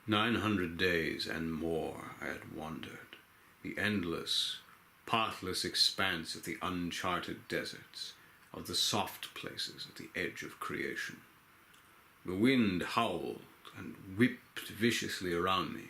900 days and more I had wandered, the endless, pathless expanse of the uncharted deserts, of the soft places at the edge of creation. The wind howled and whipped viciously around me,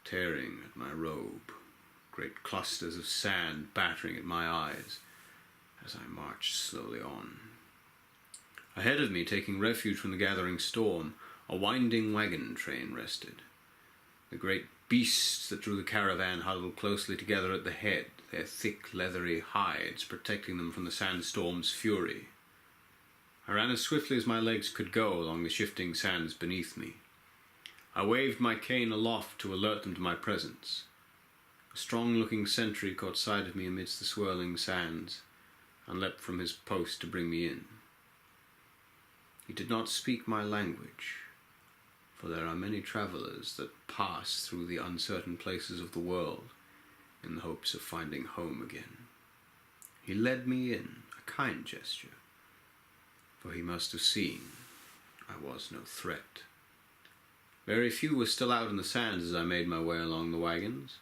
tearing at my robe, great clusters of sand battering at my eyes as I marched slowly on. Ahead of me, taking refuge from the gathering storm, a winding wagon train rested. The great beasts that drew the caravan huddled closely together at the head, their thick, leathery hides protecting them from the sandstorm's fury. I ran as swiftly as my legs could go along the shifting sands beneath me. I waved my cane aloft to alert them to my presence. A strong-looking sentry caught sight of me amidst the swirling sands and leapt from his post to bring me in. He did not speak my language, for there are many travellers that pass through the uncertain places of the world in the hopes of finding home again. He led me in, a kind gesture, for he must have seen I was no threat. Very few were still out in the sands as I made my way along the wagons.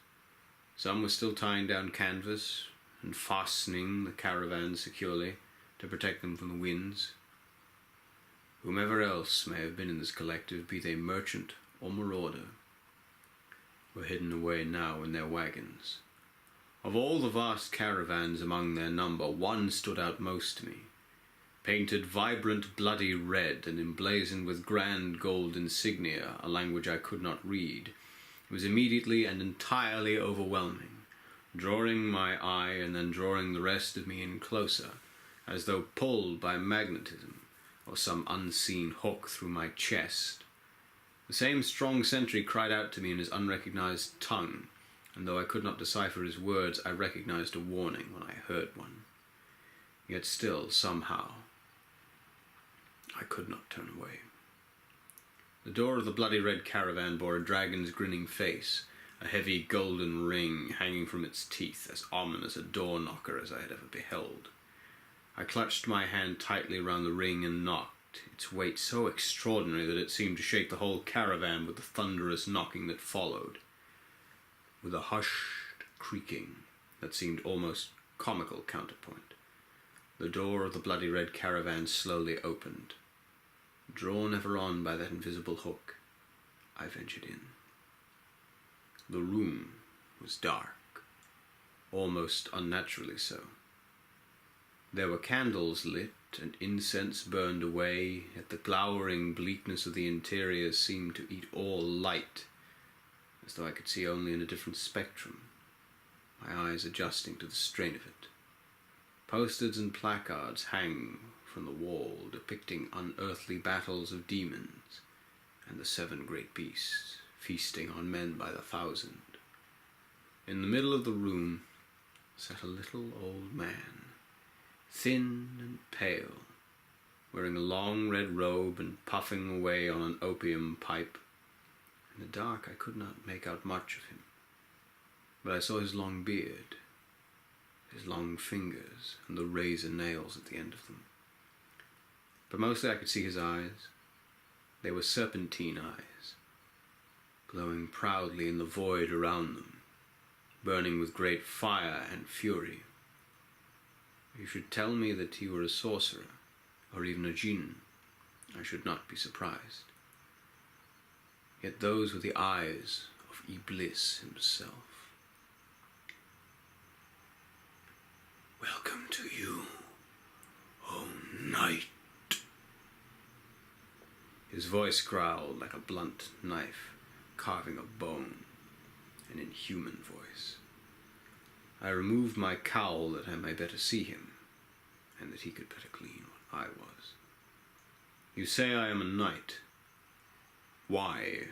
Some were still tying down canvas and fastening the caravan securely to protect them from the winds. Whomever else may have been in this collective, be they merchant or marauder, were hidden away now in their wagons. Of all the vast caravans among their number, one stood out most to me, painted vibrant bloody red and emblazoned with grand gold insignia, a language I could not read. It was immediately and entirely overwhelming, drawing my eye and then drawing the rest of me in closer, as though pulled by magnetism or some unseen hook through my chest. The same strong sentry cried out to me in his unrecognized tongue, and though I could not decipher his words, I recognized a warning when I heard one. Yet still, somehow, I could not turn away. The door of the bloody red caravan bore a dragon's grinning face, a heavy golden ring hanging from its teeth, as ominous a door knocker as I had ever beheld. I clutched my hand tightly round the ring and knocked, its weight so extraordinary that it seemed to shake the whole caravan with the thunderous knocking that followed. With a hushed creaking that seemed almost comical counterpoint, the door of the bloody red caravan slowly opened. Drawn ever on by that invisible hook, I ventured in. The room was dark, almost unnaturally so. There were candles lit and incense burned away, yet the glowering bleakness of the interior seemed to eat all light, as though I could see only in a different spectrum, my eyes adjusting to the strain of it. Posters and placards hang from the wall depicting unearthly battles of demons and the 7 great beasts feasting on men by the 1,000. In the middle of the room sat a little old man, thin and pale, wearing a long red robe and puffing away on an opium pipe. In the dark I could not make out much of him, but I saw his long beard, his long fingers, and the razor nails at the end of them. But mostly I could see his eyes. They were serpentine eyes, glowing proudly in the void around them, burning with great fire and fury. If you should tell me that he were a sorcerer, or even a jinn, I should not be surprised. Yet those were the eyes of Iblis himself. "Welcome to you, O night." His voice growled like a blunt knife carving a bone, an inhuman voice. I removed my cowl that I might better see him, and that he could better glean what I was. "You say I am a knight. Why?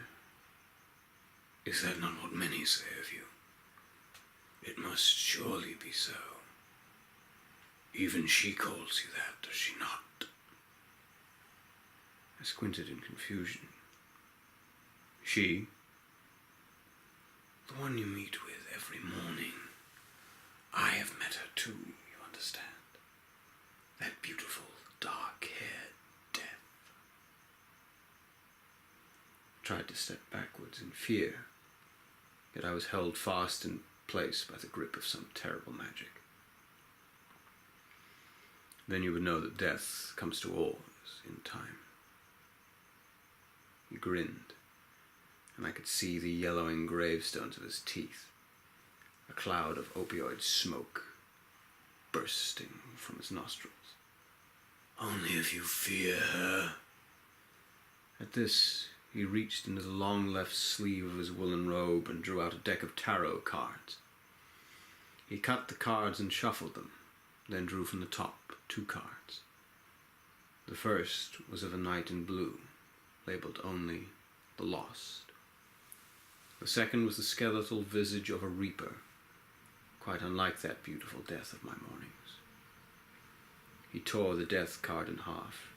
Is that not what many say of you? It must surely be so. Even she calls you that, does she not?" I squinted in confusion. "She? The one you meet with every morning. I have met her too, you understand. That beautiful, dark-haired death." tried to step backwards in fear, yet I was held fast in place by the grip of some terrible magic. Then you would know that death comes to all of us in time. He grinned, and I could see the yellowing gravestones of his teeth, a cloud of opioid smoke bursting from his nostrils. Only if you fear her. At this, he reached into the long left sleeve of his woolen robe and drew out a deck of tarot cards. He cut the cards and shuffled them, then drew from the top 2 cards. The first was of a knight in blue, labeled only the Lost. The second was the skeletal visage of a reaper, quite unlike that beautiful death of my mornings. He tore the death card in half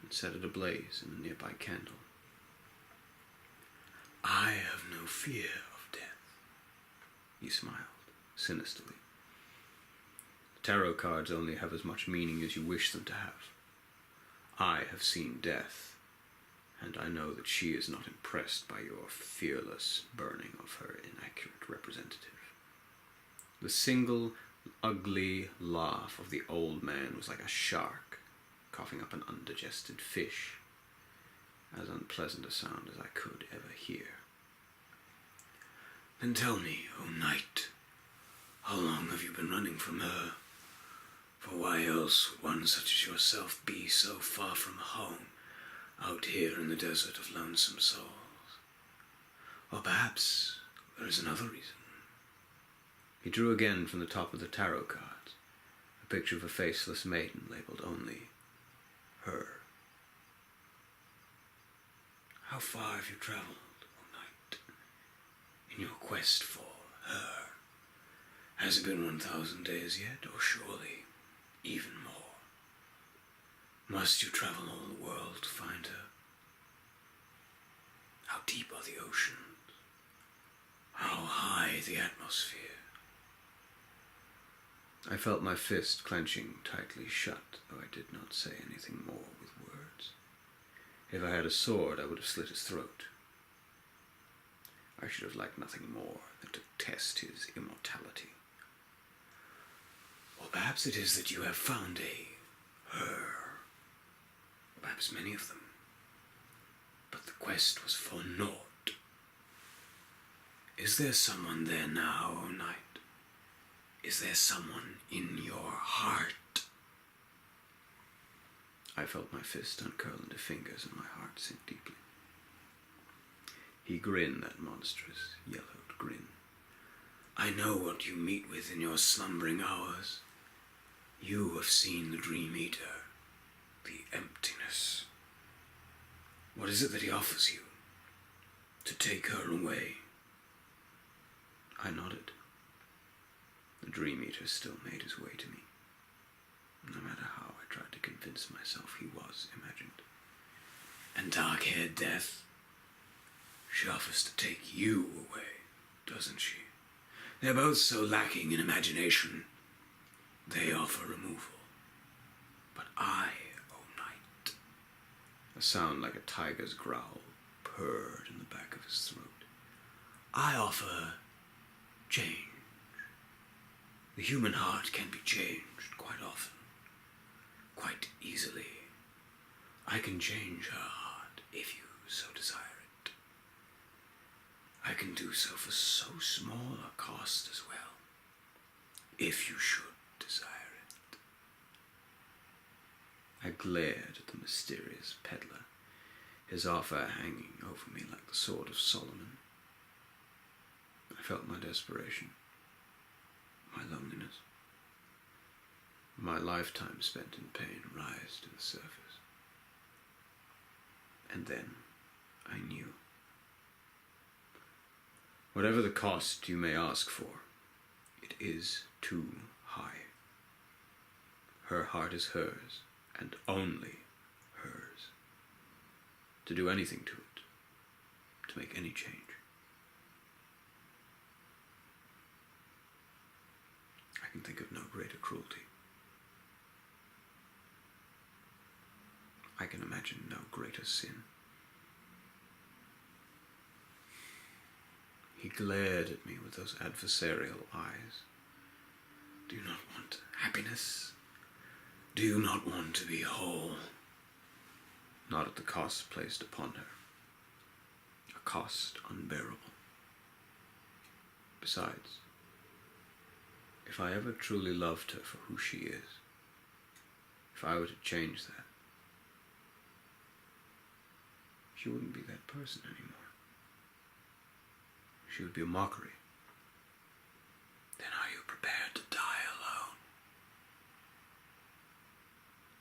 and set it ablaze in a nearby candle. I have no fear of death, he smiled sinisterly. Tarot cards only have as much meaning as you wish them to have. I have seen death, and I know that she is not impressed by your fearless burning of her inaccurate representative. The single, ugly laugh of the old man was like a shark coughing up an undigested fish, as unpleasant a sound as I could ever hear. Then tell me, O knight, how long have you been running from her? For why else would one such as yourself be so far from home, out here in the desert of lonesome souls? Or perhaps there is another reason. He drew again from the top of the tarot cards a picture of a faceless maiden labeled only her. How far have you traveled, O knight, in your quest for her? Has it been 1,000 days yet, or surely even more? Must you travel all the world to find her? How deep are the oceans? How high the atmosphere? I felt my fist clenching tightly shut, though I did not say anything more with words. If I had a sword, I would have slit his throat. I should have liked nothing more than to test his immortality. Or perhaps it is that you have found her. Perhaps many of them. But the quest was for naught. Is there someone there now, O knight? Is there someone in your heart? I felt my fist uncurl into fingers and my heart sink deeply. He grinned that monstrous, yellowed grin. I know what you meet with in your slumbering hours. You have seen the Dream Eater, the emptiness. What is it that he offers you? To take her away? I nodded. The Dream Eater still made his way to me, no matter how I tried to convince myself he was imagined. And dark-haired Death? She offers to take you away, doesn't she? They're both so lacking in imagination. They offer removal. But I, O knight. A sound like a tiger's growl purred in the back of his throat. I offer change. The human heart can be changed quite often, quite easily. I can change her heart if you so desire it. I can do so for so small a cost as well, if you should desire it. I glared at the mysterious peddler, his offer hanging over me like the sword of Solomon. I felt my desperation, my loneliness, my lifetime spent in pain rise to the surface. And then I knew. Whatever the cost you may ask for, it is too high. Her heart is hers, and only hers. To do anything to it, to make any change. I can think of no greater cruelty. I can imagine no greater sin. He glared at me with those adversarial eyes. Do you not want happiness? Do you not want to be whole? Not at the cost placed upon her. A cost unbearable. Besides, if I ever truly loved her for who she is, if I were to change that, she wouldn't be that person anymore. She would be a mockery. Then are you prepared to die alone?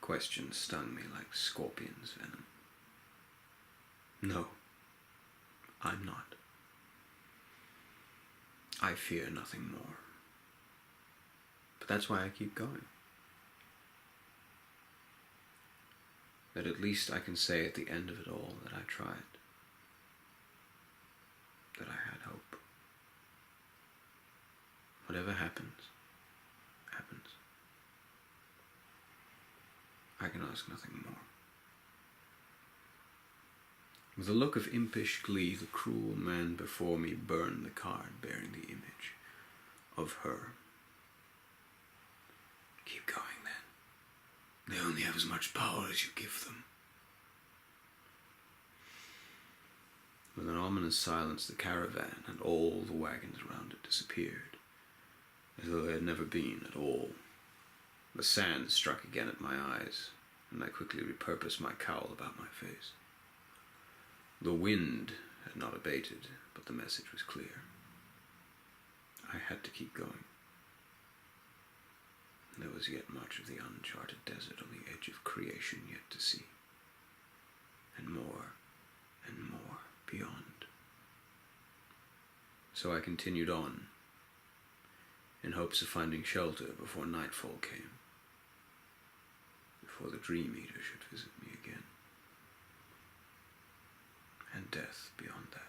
Questions stung me like scorpion's venom. No, I'm not. I fear nothing more. But that's why I keep going. That at least I can say at the end of it all that I tried. That I had hope. Whatever happens, happens. I can ask nothing more. With a look of impish glee, the cruel man before me burned the card bearing the image of her. Keep going, then. They only have as much power as you give them. With an ominous silence, the caravan and all the wagons around it disappeared, as though they had never been at all. The sand struck again at my eyes, and I quickly repurposed my cowl about my face. The wind had not abated, but the message was clear. I had to keep going. There was yet much of the uncharted desert on the edge of creation yet to see, and more beyond. So I continued on, in hopes of finding shelter before nightfall came, before the Dream Eater should visit me again, and death beyond that.